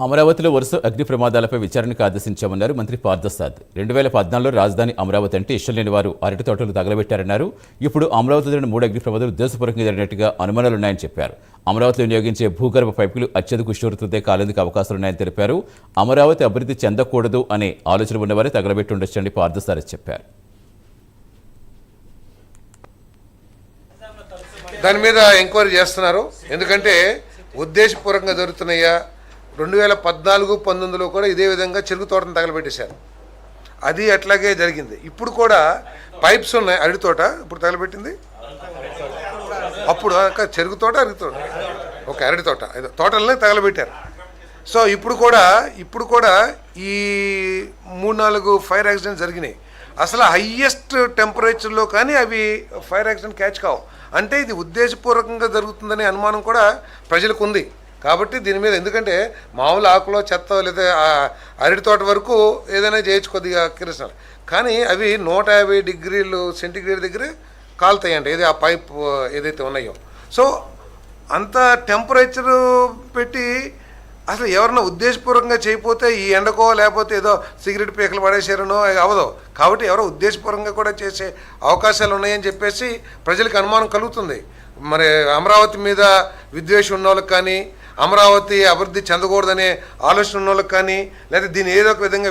అమరావతిలో వరుస అగ్ని ప్రమాదాలపై విచారణకు ఆదేశించామన్నారు మంత్రి పార్థసారథి. 2014లో రాజధాని అమరావతి అంటే ఇష్టం లేని వారు అరటి తోటలు తగలబెట్టారన్నారు. ఇప్పుడు అమరావతి జరిగిన 3 అగ్ని ప్రమాదాలు ఉద్దేశపూర్వకంగా జరిగినట్టుగా అనుమానాలున్నాయని చెప్పారు. అమరావతిలో వినియోగించే భూగర్భ పైపులు అత్యధిక ఉష్ణోగ్రతతో కాలేందుకు అవకాశాలున్నాయని తెలిపారు. అమరావతి అభివృద్ధి చెందకూడదు అనే ఆలోచన ఉన్నవారే తగలబెట్టి ఉండొచ్చని పార్థసారథి చెప్పారు. దాని మీద ఎంక్వైరీ చేస్తున్నారు. ఎందుకంటే ఉద్దేశపూర్వకంగా జరుగుతున్నాయా 2014-19లో కూడా ఇదే విధంగా చెరుకు తోటను తగలబెట్టేశారు. అది అట్లాగే జరిగింది. ఇప్పుడు కూడా పైప్స్ ఉన్నాయి. అరటి తోట ఇప్పుడు తగలబెట్టింది. అప్పుడు చెరుకు తోట అరటి తోట ఒక అరటి తోట తోటలనే తగలబెట్టారు. సో ఇప్పుడు కూడా ఈ 3-4 ఫైర్ యాక్సిడెంట్స్ జరిగినాయి. అసలు హయ్యెస్ట్ టెంపరేచర్లో కానీ అవి ఫైర్ యాక్సిడెంట్ క్యాచ్ కావు. అంటే ఇది ఉద్దేశపూర్వకంగా జరుగుతుందనే అనుమానం కూడా ప్రజలకు ఉంది. కాబట్టి దీని మీద ఎందుకంటే మామూలు ఆకులో చెత్త లేదా అరటి తోట వరకు ఏదైనా చేయొచ్చు కొద్దిగా కిరసనాలు, కానీ అవి 150 డిగ్రీలు సెంటిగ్రేడ్ దగ్గర కాలుతాయండి ఏది ఆ పైప్ ఏదైతే ఉన్నాయో. సో అంత టెంపరేచరు పెట్టి అసలు ఎవరన్నా ఉద్దేశపూర్వకంగా చేయకపోతే ఈ ఎండకో లేకపోతే ఏదో సిగరెట్ పీకలు పడేసారనో అవదో. కాబట్టి ఎవరో ఉద్దేశపూర్వకంగా కూడా చేసే అవకాశాలు ఉన్నాయని చెప్పేసి ప్రజలకు అనుమానం కలుగుతుంది. మరి అమరావతి మీద విద్వేషం ఉన్న వాళ్ళకి కానీ అమరావతి అభివృద్ధి చెందకూడదనే ఆలోచన ఉన్న వాళ్ళకి కానీ లేదా దీన్ని ఏదో ఒక విధంగా